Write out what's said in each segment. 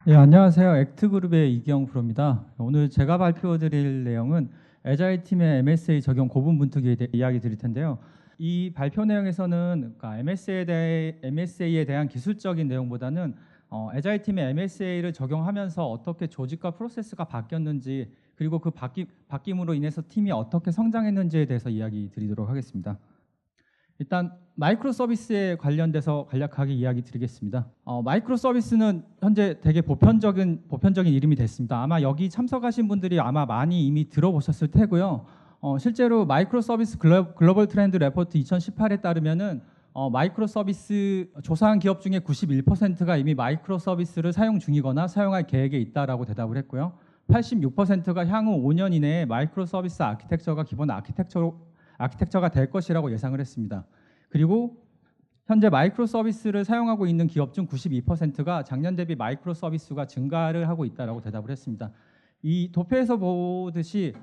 예, 안녕하세요. 액트그룹의 이기영 프로입니다. 오늘 제가 발표드릴 내용은 애자일 팀의 MSA 적용 고분 분투기에 대해 이야기 드릴 텐데요. 이 발표 내용에서는 그러니까 MSA에 대한 기술적인 내용보다는 애자일 팀의 MSA를 적용하면서 어떻게 조직과 프로세스가 바뀌었는지, 그리고 그 바뀜으로 인해서 팀이 어떻게 성장했는지에 대해서 이야기 드리도록 하겠습니다. 일단 마이크로 서비스에 관련돼서 간략하게 이야기 드리겠습니다. 마이크로 서비스는 현재 되게 보편적인 이름이 됐습니다. 아마 여기 참석하신 분들이 아마 많이 이미 들어보셨을 테고요. 실제로 마이크로 서비스 글로벌 트렌드 레포트 2018에 따르면은 마이크로 서비스 조사한 기업 중에 91%가 이미 마이크로 서비스를 사용 중이거나 사용할 계획에 있다라고 대답을 했고요. 86%가 향후 5년 이내에 마이크로 서비스 아키텍처가 기본 아키텍처가 될 것이라고 예상을 했습니다. 그리고 현재 마이크로 서비스를 사용하고 있는 기업 중 92%가 작년 대비 마이크로 서비스가 증가를 하고 있다라고 대답을 했습니다. 이 도표에서 보듯이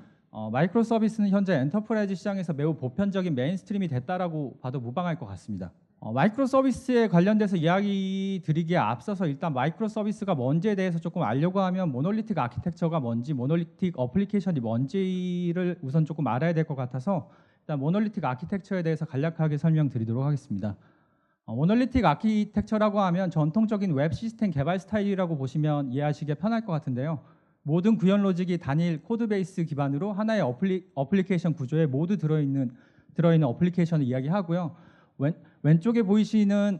마이크로 서비스는 현재 엔터프라이즈 시장에서 매우 보편적인 메인스트림이 됐다라고 봐도 무방할 것 같습니다. 마이크로 서비스에 관련돼서 이야기 드리기에 앞서서 일단 마이크로 서비스가 뭔지에 대해서 조금 알려고 하면 모놀리틱 아키텍처가 뭔지, 모놀리틱 어플리케이션이 뭔지를 우선 조금 알아야 될 것 같아서 일단 모놀리틱 아키텍처에 대해서 간략하게 설명드리도록 하겠습니다. 모놀리틱 아키텍처라고 하면 전통적인 웹 시스템 개발 스타일이라고 보시면 이해하시기에 편할 것 같은데요. 모든 구현 로직이 단일 코드 베이스 기반으로 하나의 어플리케이션 구조에 모두 들어있는 어플리케이션을 이야기하고요. 왼쪽에 보이시는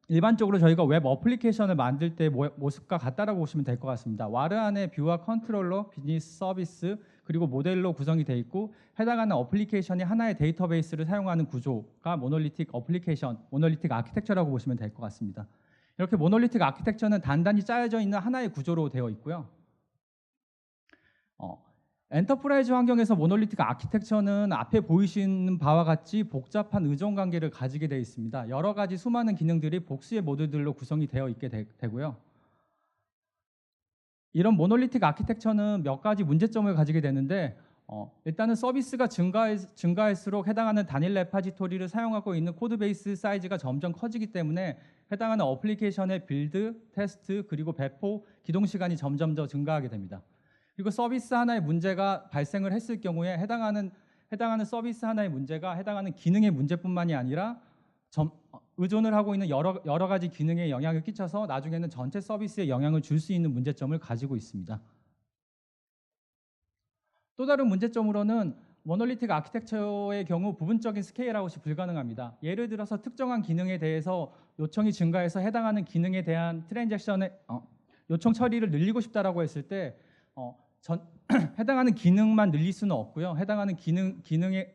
일반적으로 저희가 웹 어플리케이션을 만들 때 모습과 같다라고 보시면 될 것 같습니다. 와르 안에 뷰와 컨트롤러, 비즈니스 서비스, 그리고 모델로 구성이 되어 있고 해당하는 어플리케이션이 하나의 데이터베이스를 사용하는 구조가 모놀리틱 아키텍처라고 보시면 될 것 같습니다. 이렇게 모놀리틱 아키텍처는 단단히 짜여져 있는 하나의 구조로 되어 있고요. 엔터프라이즈 환경에서 모놀리틱 아키텍처는 앞에 보이시는 바와 같이 복잡한 의존 관계를 가지게 되어 있습니다. 여러 가지 수많은 기능들이 복수의 모듈들로 구성이 되어 있게 되고요. 이런 모놀리틱 아키텍처는 몇 가지 문제점을 가지게 되는데 일단은 서비스가 증가할수록 해당하는 단일 레파지토리를 사용하고 있는 코드베이스 사이즈가 점점 커지기 때문에 해당하는 어플리케이션의 빌드, 테스트, 그리고 배포, 기동 시간이 점점 더 증가하게 됩니다. 그리고 서비스 하나의 문제가 발생을 했을 경우에 해당하는 서비스 하나의 문제가 해당하는 기능의 문제뿐만이 아니라 의존을 하고 있는 여러 가지 기능에 영향을 끼쳐서 나중에는 전체 서비스에 영향을 줄 수 있는 문제점을 가지고 있습니다. 또 다른 문제점으로는 모놀리틱 아키텍처의 경우 부분적인 스케일아웃이 불가능합니다. 예를 들어서 특정한 기능에 대해서 요청이 증가해서 해당하는 기능에 대한 트랜잭션의 요청 처리를 늘리고 싶다라고 했을 때 해당하는 기능만 늘릴 수는 없고요. 해당하는 기능을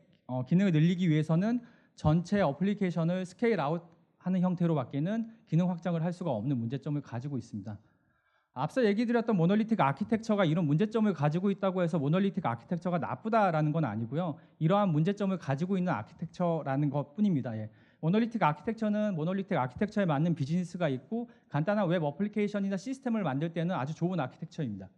늘리기 위해서는 전체 어플리케이션을 스케일 아웃하는 형태로밖에는 기능 확장을 할 수가 없는 문제점을 가지고 있습니다. 앞서 얘기 드렸던 모놀리틱 아키텍처가 이런 문제점을 가지고 있다고 해서 모놀리틱 아키텍처가 나쁘다라는 건 아니고요. 이러한 문제점을 가지고 있는 아키텍처라는 것뿐입니다. 예. 모놀리틱 아키텍처는 모놀리틱 아키텍처에 맞는 비즈니스가 있고 간단한 웹 어플리케이션이나 시스템을 만들 때는 아주 좋은 아키텍처입니다.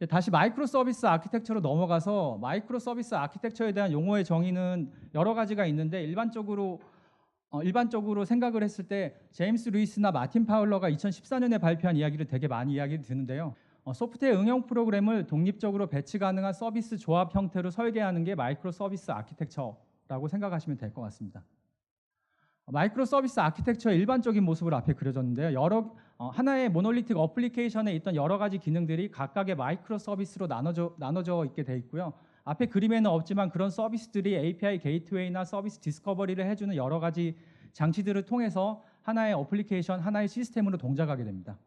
다시 마이크로 서비스 아키텍처로 넘어가서 마이크로 서비스 아키텍처에 대한 용어의 정의는 여러 가지가 있는데 일반적으로 생각을 했을 때 제임스 루이스나 마틴 파울러가 2014년에 발표한 이야기를 되게 많이 이야기를 드는데요. 소프트웨어 응용 프로그램을 독립적으로 배치 가능한 서비스 조합 형태로 설계하는 게 마이크로 서비스 아키텍처라고 생각하시면 될 것 같습니다. 마이크로 서비스 아키텍처의 일반적인 모습을 앞에 그려줬는데요. 하나의 모놀리틱 어플리케이션에 있던 여러 가지 기능들이 각각의 마이크로 서비스로 나눠져 있게 돼 있고요. 앞에 그림에는 없지만 그런 서비스들이 API 게이트웨이나 서비스 디스커버리를 해주는 여러 가지 장치들을 통해서 하나의 어플리케이션, 하나의 시스템으로 동작하게 됩니다.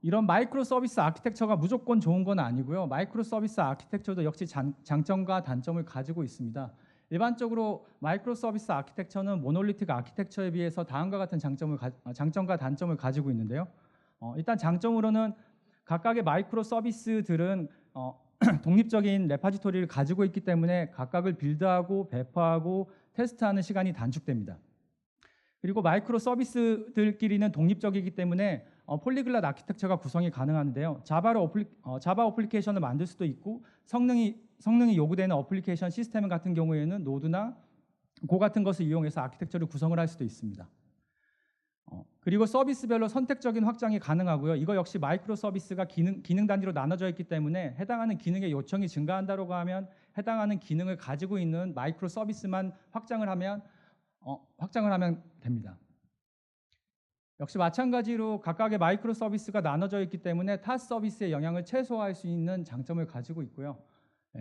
이런 마이크로 서비스 아키텍처가 무조건 좋은 건 아니고요. 마이크로 서비스 아키텍처도 역시 장점과 단점을 가지고 있습니다. 일반적으로 마이크로 서비스 아키텍처는 모놀리틱 아키텍처에 비해서 다음과 같은 장점과 단점을 가지고 있는데요. 일단 장점으로는 각각의 마이크로 서비스들은 독립적인 레파지토리를 가지고 있기 때문에 각각을 빌드하고 배포하고 테스트하는 시간이 단축됩니다. 그리고 마이크로 서비스들끼리는 독립적이기 때문에 폴리글랏 아키텍처가 구성이 가능한데요. 자바 어플리케이션을 만들 수도 있고 성능이 요구되는 어플리케이션 시스템 같은 경우에는 노드나 고 같은 것을 이용해서 아키텍처를 구성을 할 수도 있습니다. 그리고 서비스별로 선택적인 확장이 가능하고요. 이거 역시 마이크로 서비스가 기능 단위로 나눠져 있기 때문에 해당하는 기능의 요청이 증가한다고 하면 해당하는 기능을 가지고 있는 마이크로 서비스만 확장을 하면 됩니다. 역시 마찬가지로 각각의 마이크로 서비스가 나눠져 있기 때문에 타 서비스의 영향을 최소화할 수 있는 장점을 가지고 있고요.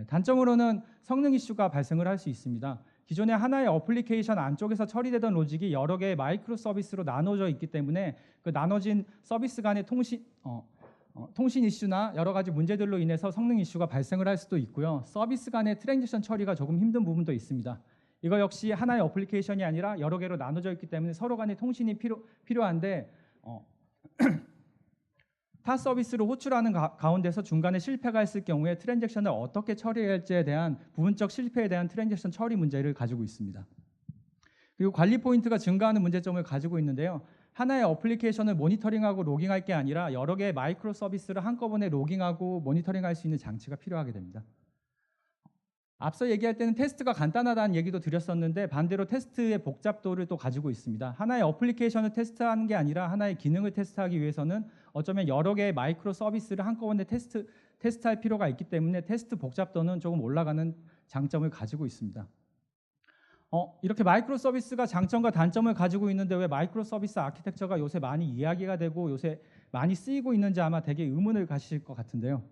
단점으로는 성능 이슈가 발생을 할 수 있습니다. 기존에 하나의 어플리케이션 안쪽에서 처리되던 로직이 여러 개의 마이크로 서비스로 나눠져 있기 때문에 그 나눠진 서비스 간의 통신 이슈나 여러 가지 문제들로 인해서 성능 이슈가 발생을 할 수도 있고요. 서비스 간의 트랜지션 처리가 조금 힘든 부분도 있습니다. 이거 역시 하나의 어플리케이션이 아니라 여러 개로 나눠져 있기 때문에 서로 간의 통신이 필요한데 타 서비스를 호출하는 가운데서 중간에 실패가 있을 경우에 트랜잭션을 어떻게 처리해야 할지에 대한 부분적 실패에 대한 트랜잭션 처리 문제를 가지고 있습니다. 그리고 관리 포인트가 증가하는 문제점을 가지고 있는데요. 하나의 어플리케이션을 모니터링하고 로깅할 게 아니라 여러 개의 마이크로 서비스를 한꺼번에 로깅하고 모니터링할 수 있는 장치가 필요하게 됩니다. 앞서 얘기할 때는 테스트가 간단하다는 얘기도 드렸었는데 반대로 테스트의 복잡도를 또 가지고 있습니다. 하나의 어플리케이션을 테스트하는 게 아니라 하나의 기능을 테스트하기 위해서는 어쩌면 여러 개의 마이크로 서비스를 한꺼번에 테스트할 필요가 있기 때문에 테스트 복잡도는 조금 올라가는 장점을 가지고 있습니다. 이렇게 마이크로 서비스가 장점과 단점을 가지고 있는데 왜 마이크로 서비스 아키텍처가 요새 많이 이야기가 되고 요새 많이 쓰이고 있는지 아마 되게 의문을 가지실 것 같은데요.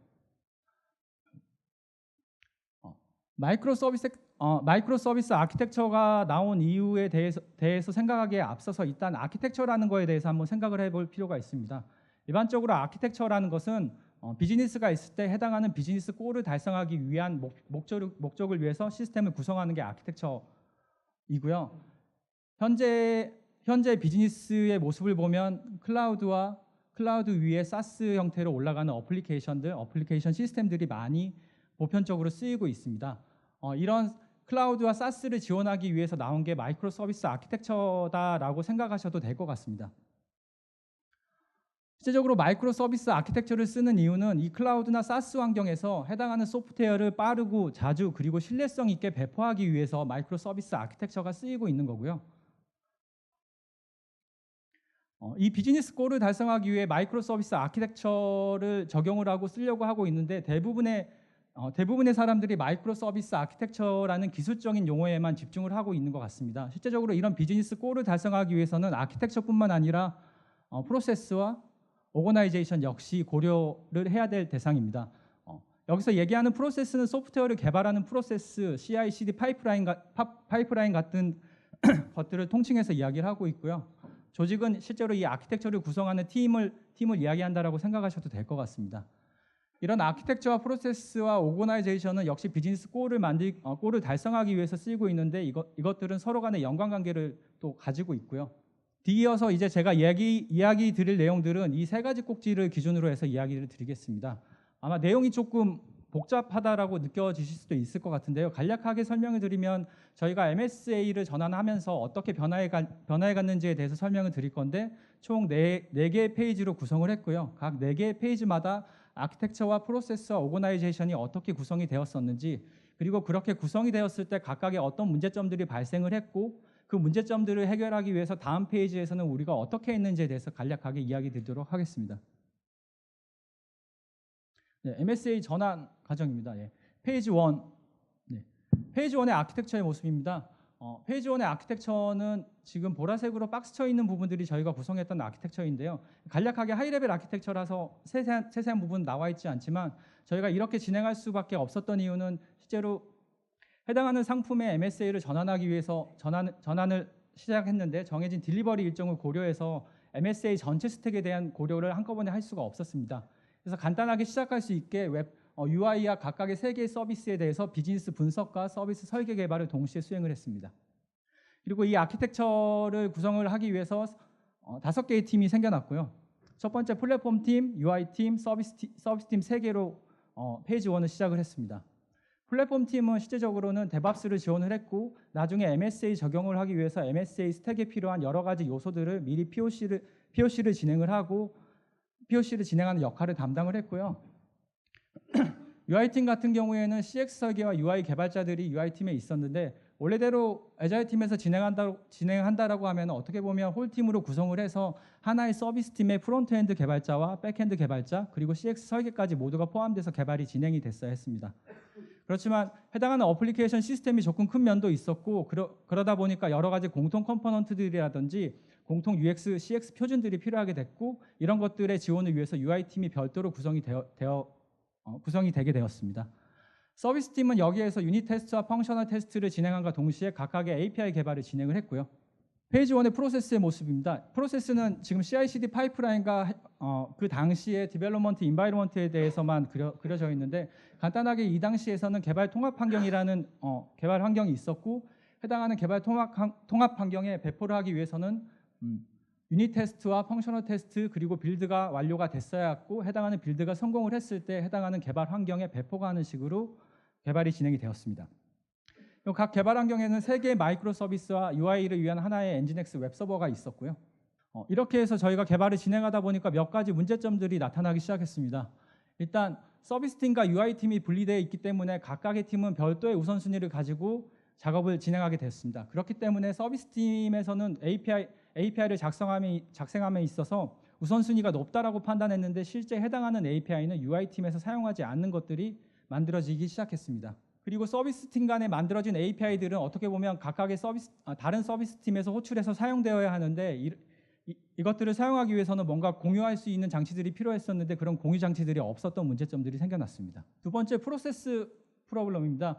마이크로 서비스 아키텍처가 나온 이유에 대해서 생각하기에 앞서서 일단 아키텍처라는 거에 대해서 한번 생각을 해볼 필요가 있습니다. 일반적으로 아키텍처라는 것은 비즈니스가 있을 때 해당하는 비즈니스 골을 달성하기 위한 목적을 위해서 시스템을 구성하는 게 아키텍처이고요. 현재 비즈니스의 모습을 보면 클라우드 위에 사스 형태로 올라가는 어플리케이션 시스템들이 많이 보편적으로 쓰이고 있습니다. 이런 클라우드와 사스를 지원하기 위해서 나온 게 마이크로 서비스 아키텍처다라고 생각하셔도 될 것 같습니다. 실제적으로 마이크로 서비스 아키텍처를 쓰는 이유는 이 클라우드나 사스 환경에서 해당하는 소프트웨어를 빠르고 자주 그리고 신뢰성 있게 배포하기 위해서 마이크로 서비스 아키텍처가 쓰이고 있는 거고요. 이 비즈니스 골을 달성하기 위해 마이크로 서비스 아키텍처를 적용을 하고 쓰려고 하고 있는데 대부분의 사람들이 마이크로 서비스 아키텍처라는 기술적인 용어에만 집중을 하고 있는 것 같습니다. 실제적으로 이런 비즈니스 골을 달성하기 위해서는 아키텍처뿐만 아니라 프로세스와 오거나이제이션 역시 고려를 해야 될 대상입니다. 여기서 얘기하는 프로세스는 소프트웨어를 개발하는 프로세스, CI/CD 파이프라인 같은 것들을 통칭해서 이야기를 하고 있고요. 조직은 실제로 이 아키텍처를 구성하는 팀을 이야기한다라고 생각하셔도 될 것 같습니다. 이런 아키텍처와 프로세스와 오거나이제이션은 역시 비즈니스 골을 달성하기 위해서 쓰이고 있는데 이것들은 서로 간의 연관관계를 또 가지고 있고요. 뒤이어서 이제 제가 이야기 드릴 내용들은 이 세 가지 꼭지를 기준으로 해서 이야기를 드리겠습니다. 아마 내용이 조금 복잡하다라고 느껴지실 수도 있을 것 같은데요. 간략하게 설명을 드리면 저희가 MSA를 전환하면서 어떻게 변화해 갔는지에 대해서 설명을 드릴 건데 총 4개의 페이지로 구성을 했고요. 각 4개의 페이지마다 아키텍처와 프로세스와 오거나이제이션이 어떻게 구성이 되었었는지 그리고 그렇게 구성이 되었을 때 각각의 어떤 문제점들이 발생을 했고 그 문제점들을 해결하기 위해서 다음 페이지에서는 우리가 어떻게 했는지에 대해서 간략하게 이야기 드리도록 하겠습니다. 네, MSA 전환 과정입니다. 페이지 1. 페이지 1의 아키텍처의 모습입니다. 페이지 1의 아키텍처는 지금 보라색으로 박스 쳐 있는 부분들이 저희가 구성했던 아키텍처인데요. 간략하게 하이레벨 아키텍처라서 세세한 부분 나와 있지 않지만 저희가 이렇게 진행할 수밖에 없었던 이유는 실제로 해당하는 상품의 MSA를 전환하기 위해서 전환을 시작했는데 정해진 딜리버리 일정을 고려해서 MSA 전체 스택에 대한 고려를 한꺼번에 할 수가 없었습니다. 그래서 간단하게 시작할 수 있게 UI와 각각의 3개의 서비스에 대해서 비즈니스 분석과 서비스 설계 개발을 동시에 수행을 했습니다. 그리고 이 아키텍처를 구성을 하기 위해서 5개의 팀이 생겨났고요. 첫 번째 플랫폼 팀, UI 팀, 서비스 팀 3개로 페이지 1을 시작을 했습니다. 플랫폼 팀은 실제적으로는 데브옵스를 지원을 했고 나중에 MSA 적용을 하기 위해서 MSA 스택에 필요한 여러 가지 요소들을 미리 POC를 진행하는 역할을 담당을 했고요. UI팀 같은 경우에는 CX 설계와 UI 개발자들이 UI팀에 있었는데 원래대로 애자일 팀에서 진행한다라고 하면 어떻게 보면 홀 팀으로 구성을 해서 하나의 서비스 팀의 프론트엔드 개발자와 백엔드 개발자 그리고 CX 설계까지 모두가 포함돼서 개발이 진행이 됐어야 했습니다. 그렇지만 해당하는 어플리케이션 시스템이 조금 큰 면도 있었고 그러다 보니까 여러 가지 공통 컴포넌트들이라든지 공통 UX, CX 표준들이 필요하게 됐고 이런 것들의 지원을 위해서 UI팀이 별도로 구성이 되게 되었습니다. 서비스팀은 여기에서 유닛 테스트와 펑셔널 테스트를 진행함과 동시에 각각의 API 개발을 진행을 했고요. 페이지 1의 프로세스의 모습입니다. 프로세스는 지금 CI/CD 파이프라인과 그 당시의 디벨롭먼트 인바이러먼트에 대해서만 그려져 있는데 간단하게 이 당시에서는 개발 통합 환경이라는 개발 환경이 있었고 해당하는 개발 통합 환경에 배포를 하기 위해서는 유닛 테스트와 펑셔널 테스트 그리고 빌드가 완료가 됐어야 했고 해당하는 빌드가 성공을 했을 때 해당하는 개발 환경에 배포가 하는 식으로 개발이 진행이 되었습니다. 각 개발 환경에는 3개의 마이크로 서비스와 UI를 위한 하나의 엔진엑스 웹서버가 있었고요. 이렇게 해서 저희가 개발을 진행하다 보니까 몇 가지 문제점들이 나타나기 시작했습니다. 일단 서비스팀과 UI팀이 분리되어 있기 때문에 각각의 팀은 별도의 우선순위를 가지고 작업을 진행하게 됐습니다. 그렇기 때문에 서비스팀에서는 API를 작성함에 있어서 우선순위가 높다라고 판단했는데 실제 해당하는 API는 UI팀에서 사용하지 않는 것들이 만들어지기 시작했습니다. 그리고 서비스팀 간에 만들어진 API들은 어떻게 보면 각각의 다른 서비스팀에서 호출해서 사용되어야 하는데 이것들을 사용하기 위해서는 뭔가 공유할 수 있는 장치들이 필요했었는데 그런 공유 장치들이 없었던 문제점들이 생겨났습니다. 두 번째 프로세스 프로블럼입니다.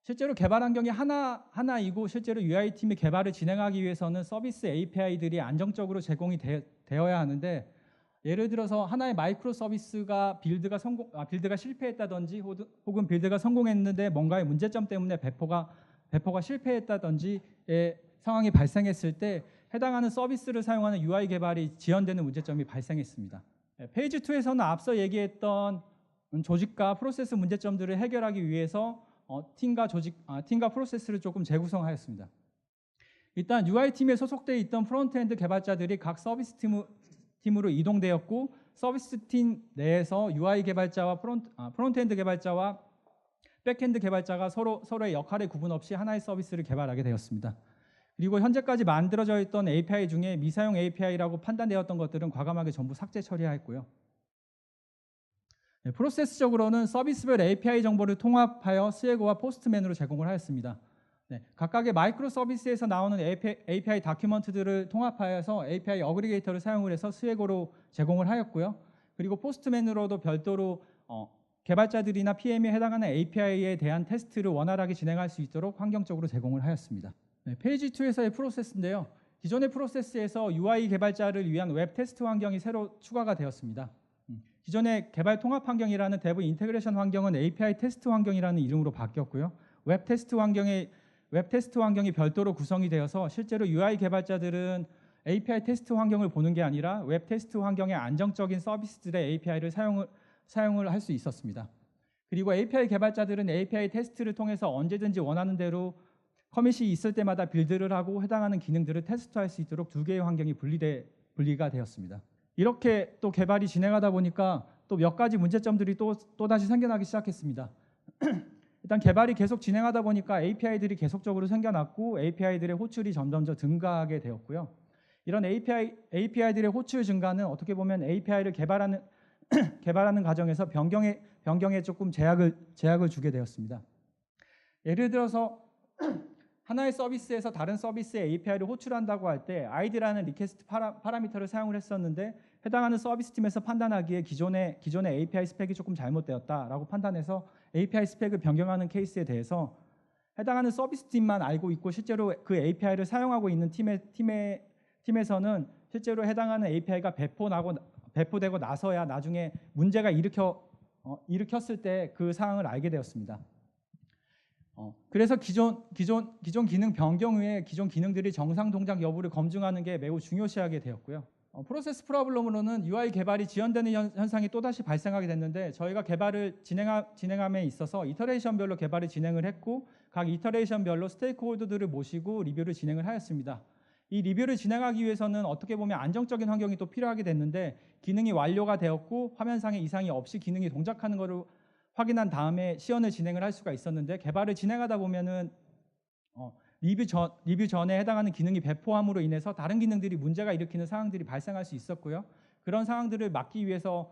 실제로 개발 환경이 하나이고 실제로 UI팀이 개발을 진행하기 위해서는 서비스 API들이 안정적으로 제공이 되어야 하는데 예를 들어서 하나의 마이크로 서비스가 빌드가 실패했다든지 혹은 빌드가 성공했는데 뭔가의 문제점 때문에 배포가 실패했다든지의 상황이 발생했을 때 해당하는 서비스를 사용하는 UI 개발이 지연되는 문제점이 발생했습니다. 페이지 2에서는 앞서 얘기했던 조직과 프로세스 문제점들을 해결하기 위해서 팀과 프로세스를 조금 재구성하였습니다. 일단 UI팀에 소속되어 있던 프론트엔드 개발자들이 각 서비스 팀으로 이동되었고 서비스팀 내에서 UI 개발자와 프론트엔드 개발자와 백엔드 개발자가 서로의 역할의 구분 없이 하나의 서비스를 개발하게 되었습니다. 그리고 현재까지 만들어져 있던 API 중에 미사용 API라고 판단되었던 것들은 과감하게 전부 삭제 처리하였고요. 프로세스적으로는 서비스별 API 정보를 통합하여 스웨고와 포스트맨으로 제공을 하였습니다. 각각의 마이크로 서비스에서 나오는 API 다큐먼트들을 통합하여서 API 어그리게이터를 사용을 해서 스웨고로 제공을 하였고요. 그리고 포스트맨으로도 별도로 개발자들이나 PM에 해당하는 API에 대한 테스트를 원활하게 진행할 수 있도록 환경적으로 제공을 하였습니다. 페이지 2에서의 프로세스인데요. 기존의 프로세스에서 UI 개발자를 위한 웹 테스트 환경이 새로 추가가 되었습니다. 기존의 개발 통합 환경이라는 대부 인테그레이션 환경은 API 테스트 환경이라는 이름으로 바뀌었고요. 웹 테스트 환경이 별도로 구성이 되어서 실제로 UI 개발자들은 API 테스트 환경을 보는 게 아니라 웹 테스트 환경의 안정적인 서비스들의 API를 사용을 할 수 있었습니다. 그리고 API 개발자들은 API 테스트를 통해서 언제든지 원하는 대로 커밋이 있을 때마다 빌드를 하고 해당하는 기능들을 테스트할 수 있도록 두 개의 환경이 분리가 되었습니다. 이렇게 또 개발이 진행하다 보니까 또 몇 가지 문제점들이 또다시 생겨나기 시작했습니다. 일단 개발이 계속 진행하다 보니까 API들이 계속적으로 생겨났고 API들의 호출이 점점 증가하게 되었고요. 이런 API들의 호출 증가는 어떻게 보면 API를 개발하는 과정에서 변경에 조금 제약을 주게 되었습니다. 예를 들어서 하나의 서비스에서 다른 서비스의 API를 호출한다고 할 때 id라는 리퀘스트 파라미터를 사용을 했었는데 해당하는 서비스팀에서 판단하기에 기존의 API 스펙이 조금 잘못되었다라고 판단해서 API 스펙을 변경하는 케이스에 대해서 해당하는 서비스팀만 알고 있고 실제로 그 API를 사용하고 있는 팀에서는 실제로 해당하는 API가 배포되고 나서야 나중에 문제가 일으켰을 때 그 사항을 알게 되었습니다. 그래서 기존 기능 변경 후에 기존 기능들이 정상 동작 여부를 검증하는 게 매우 중요시하게 되었고요. 프로세스 프로블럼으로는 UI 개발이 지연되는 현상이 또다시 발생하게 됐는데 저희가 개발을 진행함에 있어서 이터레이션별로 개발을 진행을 했고 각 이터레이션별로 스테이크홀더들을 모시고 리뷰를 진행을 하였습니다. 이 리뷰를 진행하기 위해서는 어떻게 보면 안정적인 환경이 또 필요하게 됐는데 기능이 완료가 되었고 화면상에 이상이 없이 기능이 동작하는 것을 확인한 다음에 시연을 진행을 할 수가 있었는데 개발을 진행하다 보면은 리뷰 전에 해당하는 기능이 배포함으로 인해서 다른 기능들이 문제가 일으키는 상황들이 발생할 수 있었고요. 그런 상황들을 막기 위해서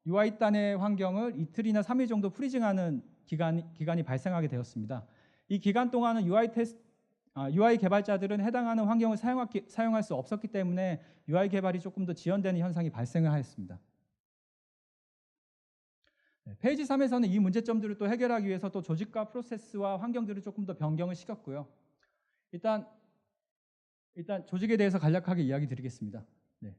UI단의 환경을 이틀이나 3일 정도 프리징하는 기간이 발생하게 되었습니다. 이 기간 동안은 UI 개발자들은 해당하는 환경을 사용할 수 없었기 때문에 UI 개발이 조금 더 지연되는 현상이 발생을 하였습니다. 페이지 3에서는 이 문제점들을 또 해결하기 위해서 또 조직과 프로세스와 환경들을 조금 더 변경을 시켰고요. 일단 조직에 대해서 간략하게 이야기 드리겠습니다. 네.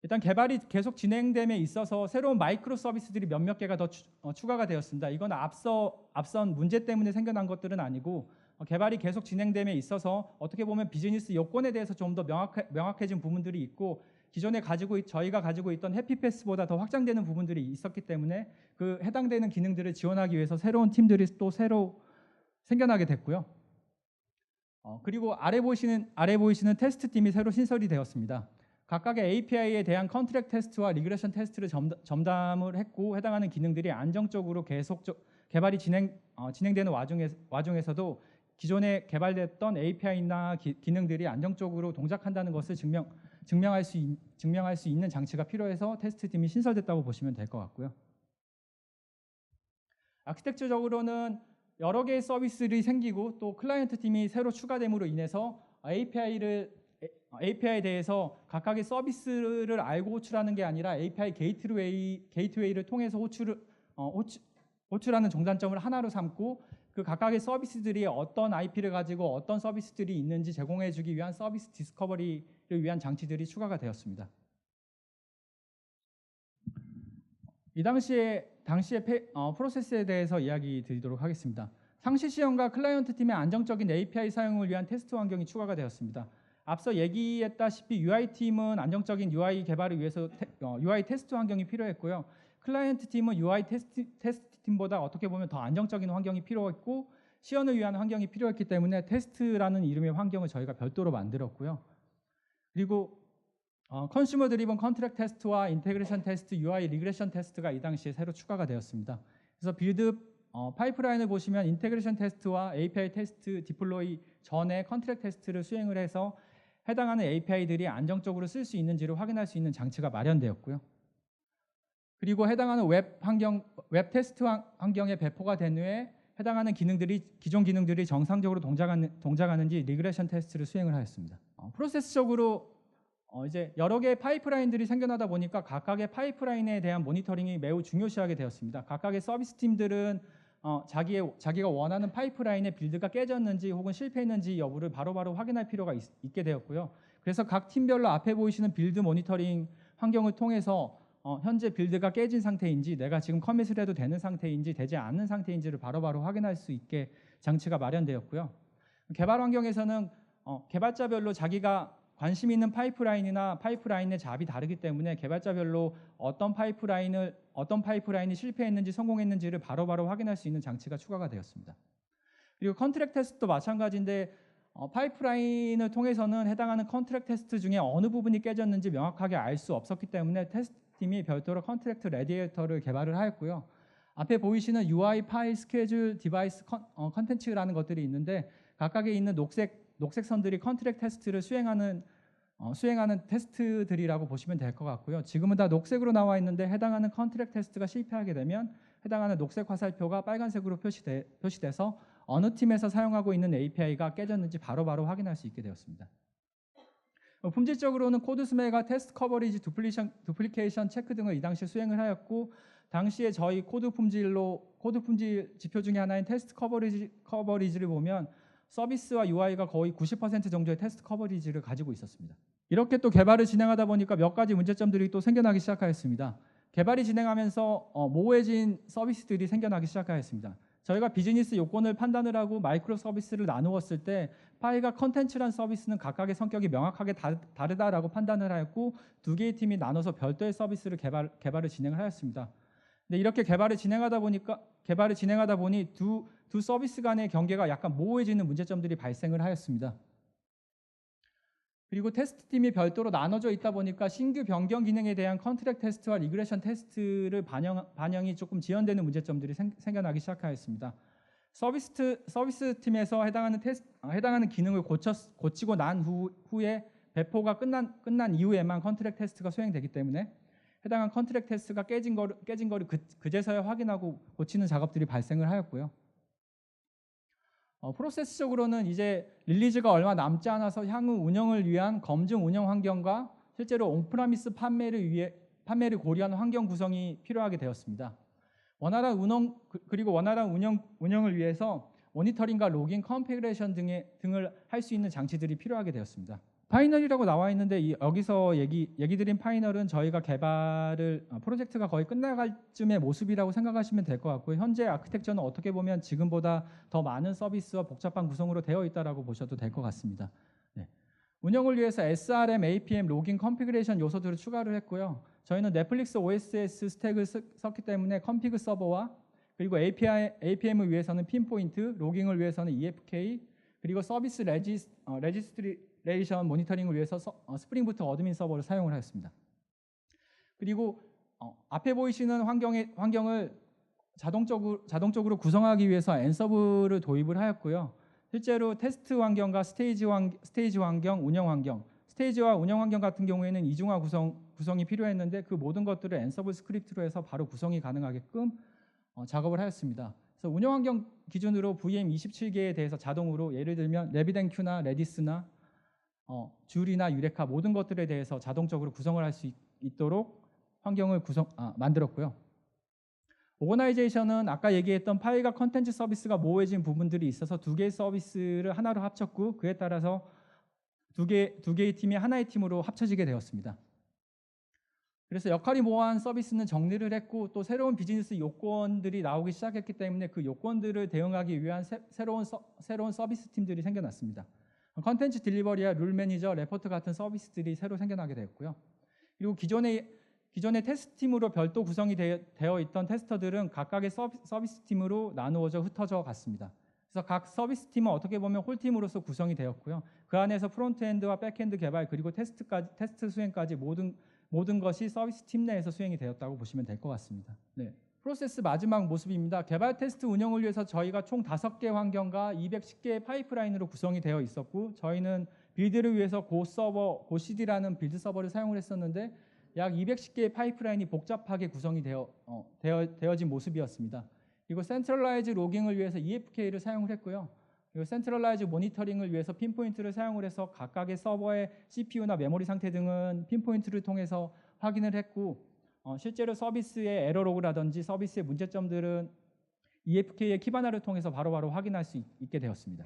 일단 개발이 계속 진행됨에 있어서 새로운 마이크로 서비스들이 몇몇 개가 더 추가가 되었습니다. 이건 앞선 문제 때문에 생겨난 것들은 아니고 개발이 계속 진행됨에 있어서 어떻게 보면 비즈니스 요건에 대해서 좀 더 명확해진 부분들이 있고 기존에 저희가 가지고 있던 해피패스보다 더 확장되는 부분들이 있었기 때문에 그 해당되는 기능들을 지원하기 위해서 새로운 팀들이 또 새로 생겨나게 됐고요. 그리고 아래 보이시는 테스트 팀이 새로 신설이 되었습니다. 각각의 API에 대한 컨트랙 테스트와 리그레션 테스트를 점담을 했고 해당하는 기능들이 안정적으로 개발이 진행되는 와중에서도 기존에 개발됐던 API나 기능들이 안정적으로 동작한다는 것을 증명할 수 있는 장치가 필요해서 테스트 팀이 신설됐다고 보시면 될 것 같고요. 아키텍처적으로는 여러 개의 서비스들이 생기고 또 클라이언트 팀이 새로 추가됨으로 인해서 API에 대해서 각각의 서비스를 알고 호출하는 게 아니라 API 게이트웨이를 통해서 호출하는 종단점을 하나로 삼고 그 각각의 서비스들이 어떤 IP를 가지고 어떤 서비스들이 있는지 제공해주기 위한 서비스 디스커버리를 위한 장치들이 추가가 되었습니다. 이 당시에 프로세스에 대해서 이야기 드리도록 하겠습니다. 상시 시험과 클라이언트 팀의 안정적인 API 사용을 위한 테스트 환경이 추가가 되었습니다. 앞서 얘기했다시피 UI 팀은 안정적인 UI 개발을 위해서 UI 테스트 환경이 필요했고요. 클라이언트 팀은 UI 테스트 팀보다 어떻게 보면 더 안정적인 환경이 필요했고 시연을 위한 환경이 필요했기 때문에 테스트라는 이름의 환경을 저희가 별도로 만들었고요. 그리고 컨슈머 드리븐 컨트랙 테스트와 인테그레이션 테스트, UI 리그레션 테스트가 이 당시에 새로 추가가 되었습니다. 그래서 빌드 파이프라인을 보시면 인테그레이션 테스트와 API 테스트 디플로이 전에 컨트랙 테스트를 수행을 해서 해당하는 API들이 안정적으로 쓸 수 있는지를 확인할 수 있는 장치가 마련되었고요. 그리고 해당하는 웹 테스트 환경에 배포가 된 후에 해당하는 기존 기능들이 정상적으로 동작하는지 리그레션 테스트를 수행을 하였습니다. 프로세스적으로 이제 여러 개의 파이프라인들이 생겨나다 보니까 각각의 파이프라인에 대한 모니터링이 매우 중요시하게 되었습니다. 각각의 서비스 팀들은 자기가 원하는 파이프라인의 빌드가 깨졌는지 혹은 실패했는지 여부를 바로바로 확인할 필요가 있게 되었고요. 그래서 각 팀별로 앞에 보이시는 빌드 모니터링 환경을 통해서 현재 빌드가 깨진 상태인지 내가 지금 커밋을 해도 되는 상태인지 되지 않는 상태인지를 바로바로 확인할 수 있게 장치가 마련되었고요. 개발 환경에서는 개발자별로 자기가 관심 있는 파이프라인이나 파이프라인의 잡이 다르기 때문에 개발자별로 어떤 파이프라인이 실패했는지 성공했는지를 바로바로 확인할 수 있는 장치가 추가가 되었습니다. 그리고 컨트랙 테스트도 마찬가지인데 파이프라인을 통해서는 해당하는 컨트랙 테스트 중에 어느 부분이 깨졌는지 명확하게 알 수 없었기 때문에 테스트 팀이 별도로 컨트랙트 레디에이터를 개발을 하였고요. 앞에 보이시는 UI 파일 스케줄 디바이스 컨텐츠라는 것들이 있는데 각각에 있는 녹색 선들이 컨트랙 테스트를 수행하는 테스트들이라고 보시면 될 것 같고요. 지금은 다 녹색으로 나와 있는데 해당하는 컨트랙 테스트가 실패하게 되면 해당하는 녹색 화살표가 빨간색으로 표시돼서 어느 팀에서 사용하고 있는 API가 깨졌는지 바로바로 확인할 수 있게 되었습니다. 품질적으로는 코드 스멜과 테스트 커버리지, 두플리케이션 체크 등을 이 당시에 수행을 하였고 당시에 저희 코드 품질 지표 중에 하나인 테스트 커버리지를 보면 서비스와 UI가 거의 90% 정도의 테스트 커버리지를 가지고 있었습니다. 이렇게 또 개발을 진행하다 보니까 몇 가지 문제점들이 또 생겨나기 시작하였습니다. 개발이 진행하면서 모호해진 서비스들이 생겨나기 시작하였습니다. 저희가 비즈니스 요건을 판단을 하고 마이크로 서비스를 나누었을 때 파일과 컨텐츠란 서비스는 각각의 성격이 명확하게 다르다라고 판단을 하였고 두 개의 팀이 나눠서 별도의 서비스를 개발을 진행을 하였습니다. 근데 이렇게 개발을 진행하다 보니 두 서비스 간의 경계가 약간 모호해지는 문제점들이 발생을 하였습니다. 그리고 테스트 팀이 별도로 나눠져 있다 보니까 신규 변경 기능에 대한 컨트랙 테스트와 리그레션 테스트를 반영이 조금 지연되는 문제점들이 생겨나기 시작하였습니다. 서비스 팀에서 해당하는 기능을 고치고 난 후에 배포가 끝난 이후에만 컨트랙 테스트가 수행되기 때문에 해당한 컨트랙 테스트가 깨진 거를 그제서야 확인하고 고치는 작업들이 발생을 하였고요. 프로세스적으로는 이제 릴리즈가 얼마 남지 않아서 향후 운영을 위한 검증 운영 환경과 실제로 온프라미스 판매를 고려한 환경 구성이 필요하게 되었습니다. 원활한 운영을 위해서 모니터링과 로깅, 컨피그레이션 등을 할 수 있는 장치들이 필요하게 되었습니다. 파이널이라고 나와 있는데 여기서 얘기 드린 파이널은 저희가 프로젝트가 거의 끝나갈 쯤의 모습이라고 생각하시면 될 것 같고요. 현재 아키텍처는 어떻게 보면 지금보다 더 많은 서비스와 복잡한 구성으로 되어 있다라고 보셔도 될 것 같습니다. 네. 운영을 위해서 SRM, APM, 로깅, 컨피그레이션 요소들을 추가를 했고요. 저희는 넷플릭스 OSS 스택을 썼기 때문에 컨피그 서버와 그리고 APM을 위해서는 핀포인트, 로깅을 위해서는 EFK, 그리고 서비스 레지스트레이션 모니터링을 위해서 스프링부트 어드민 서버를 사용을 하였습니다. 그리고 앞에 보이시는 환경을 자동적으로 구성하기 위해서 앤서브를 도입을 하였고요. 실제로 테스트 환경과 스테이지 환경, 운영 환경, 스테이지와 운영 환경 같은 경우에는 이중화 구성이 필요했는데 그 모든 것들을 앤서브 스크립트로 해서 바로 구성이 가능하게끔 작업을 하였습니다. 그래서 운영 환경 기준으로 VM 27개에 대해서 자동으로 예를 들면 레비덴큐나 레디스나 줄이나 유레카 모든 것들에 대해서 자동적으로 구성을 할 수 있도록 환경을 만들었고요. 오거나이제이션은 아까 얘기했던 파일과 컨텐츠 서비스가 모호해진 부분들이 있어서 두 개의 서비스를 하나로 합쳤고 그에 따라서 두 개의 팀이 하나의 팀으로 합쳐지게 되었습니다. 그래서 역할이 모호한 서비스는 정리를 했고 또 새로운 비즈니스 요건들이 나오기 시작했기 때문에 그 요건들을 대응하기 위한 새로운 서비스 팀들이 생겨났습니다. 컨텐츠 딜리버리와 룰 매니저, 레포트 같은 서비스들이 새로 생겨나게 되었고요. 그리고 기존의 테스트 팀으로 별도 구성이 되어 있던 테스터들은 각각의 서비스 팀으로 나누어져 흩어져 갔습니다. 그래서 각 서비스 팀은 어떻게 보면 홀팀으로서 구성이 되었고요. 그 안에서 프론트엔드와 백엔드 개발 그리고 테스트 수행까지 모든 것이 서비스 팀 내에서 수행이 되었다고 보시면 될 것 같습니다. 네. 프로세스 마지막 모습입니다. 개발 테스트 운영을 위해서 저희가 총 5개 환경과 210개의 파이프라인으로 구성이 되어 있었고 저희는 빌드를 위해서 고CD라는 빌드 서버를 사용을 했었는데 약 210개의 파이프라인이 복잡하게 구성이 되어진 모습이었습니다. 그리고 센트럴라이즈 로깅을 위해서 EFK를 사용을 했고요. 그리고 센트럴라이즈 모니터링을 위해서 핀포인트를 사용을 해서 각각의 서버의 CPU나 메모리 상태 등은 핀포인트를 통해서 확인을 했고 실제로 서비스의 에러로그라든지 서비스의 문제점들은 EFK의 키바나를 통해서 바로바로 확인할 수 있게 되었습니다.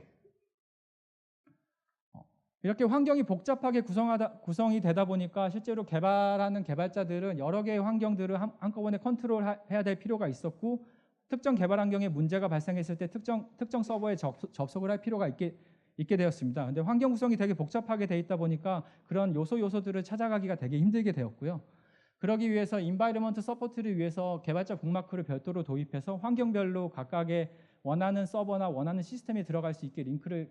이렇게 환경이 복잡하게 구성이 되다 보니까 실제로 개발하는 개발자들은 여러 개의 환경들을 한꺼번에 컨트롤해야 될 필요가 있었고 특정 개발 환경에 문제가 발생했을 때 특정 서버에 접속을 할 필요가 있게 되었습니다. 그런데 환경 구성이 되게 복잡하게 돼 있다 보니까 그런 요소들을 찾아가기가 되게 힘들게 되었고요. 그러기 위해서 인바이러먼트 서포트를 위해서 개발자 북마크를 별도로 도입해서 환경별로 각각의 원하는 서버나 원하는 시스템에 들어갈 수 있게 링크를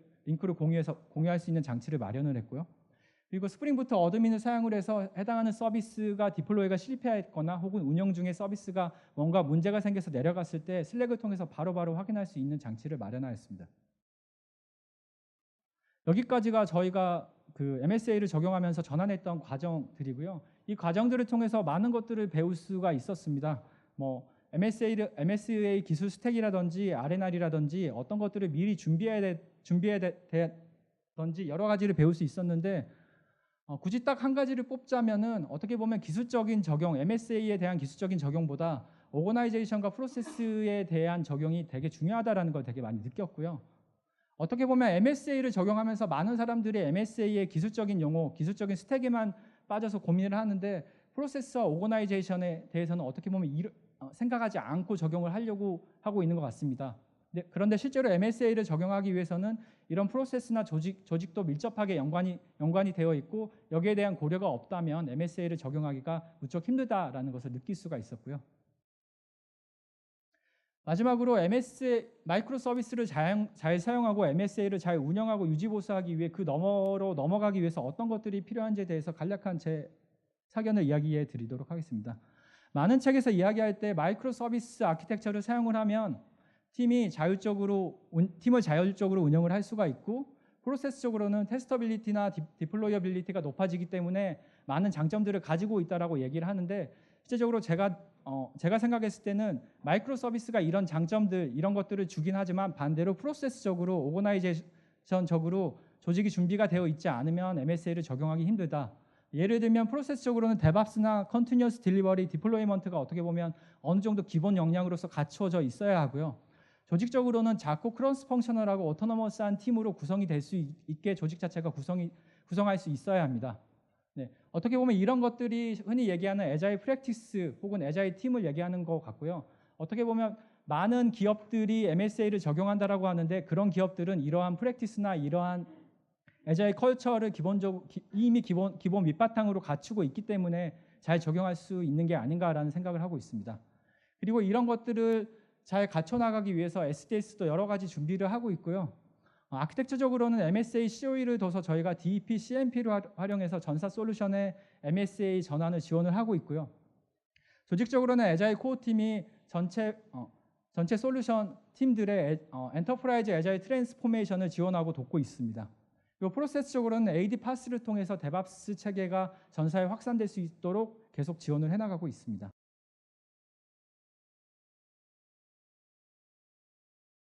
공유할 수 있는 장치를 마련을 했고요. 그리고 스프링부트 어드민을 사용을 해서 해당하는 서비스가 디플로이가 실패했거나 혹은 운영 중에 서비스가 뭔가 문제가 생겨서 내려갔을 때 슬랙을 통해서 바로바로 확인할 수 있는 장치를 마련하였습니다. 여기까지가 저희가 그 MSA를 적용하면서 전환했던 과정들이고요. 이 과정들을 통해서 많은 것들을 배울 수가 있었습니다. MSA 기술 스택이라든지 R&R이라든지 어떤 것들을 미리 준비해야 되든지 여러 가지를 배울 수 있었는데 굳이 딱 한 가지를 뽑자면은 어떻게 보면 기술적인 적용, MSA에 대한 기술적인 적용보다 오거나이제이션과 프로세스에 대한 적용이 되게 중요하다라는 걸 되게 많이 느꼈고요. 어떻게 보면 MSA를 적용하면서 많은 사람들이 MSA의 기술적인 용어, 기술적인 스택에만 빠져서 고민을 하는데 프로세스와 오거나이제이션에 대해서는 어떻게 보면 생각하지 않고 적용을 하려고 하고 있는 것 같습니다. 그런데 실제로 MSA를 적용하기 위해서는 이런 프로세스나 조직도 밀접하게 연관이 되어 있고 여기에 대한 고려가 없다면 MSA를 적용하기가 무척 힘들다라는 것을 느낄 수가 있었고요. 마지막으로 마이크로 서비스를 잘 사용하고 MSA를 잘 운영하고 유지보수하기 위해 그 너머로 넘어가기 위해서 어떤 것들이 필요한지에 대해서 간략한 제 사견을 이야기해 드리도록 하겠습니다. 많은 책에서 이야기할 때 마이크로 서비스 아키텍처를 사용을 하면 팀을 자율적으로 운영을 할 수가 있고, 프로세스적으로는 테스터빌리티나 디플로이어빌리티가 높아지기 때문에 많은 장점들을 가지고 있다라고 얘기를 하는데, 실제적으로 제가 생각했을 때는 마이크로 서비스가 이런 장점들, 이런 것들을 주긴 하지만 반대로 프로세스적으로, 오거나이제이션적으로 조직이 준비가 되어 있지 않으면 MSA를 적용하기 힘들다. 예를 들면 프로세스적으로는 데브옵스나 컨티뉴어스 딜리버리, 디플로이먼트가 어떻게 보면 어느 정도 기본 역량으로서 갖추어져 있어야 하고요. 조직적으로는 작고 크로스 펑셔널하고 오토노머스한 팀으로 구성이 될 수 있게 조직 자체가 구성할 수 있어야 합니다. 네, 어떻게 보면 이런 것들이 흔히 얘기하는 애자일 프랙티스 혹은 애자일 팀을 얘기하는 것 같고요. 어떻게 보면 많은 기업들이 MSA를 적용한다라고 하는데, 그런 기업들은 이러한 프랙티스나 이러한 애자일 컬처를 이미 기본 밑바탕으로 갖추고 있기 때문에 잘 적용할 수 있는 게 아닌가라는 생각을 하고 있습니다. 그리고 이런 것들을 잘 갖춰 나가기 위해서 SDS도 여러 가지 준비를 하고 있고요. 아키텍처적으로는 MSA COE를 둬서 저희가 DEP, CMP를 활용해서 전사 솔루션의 MSA 전환을 지원을 하고 있고요. 조직적으로는 애자일 코어 팀이 전체 솔루션 팀들의 엔터프라이즈 애자일 트랜스포메이션을 지원하고 돕고 있습니다. 그리고 프로세스적으로는 AD 파스를 통해서 데브옵스 체계가 전사에 확산될 수 있도록 계속 지원을 해나가고 있습니다.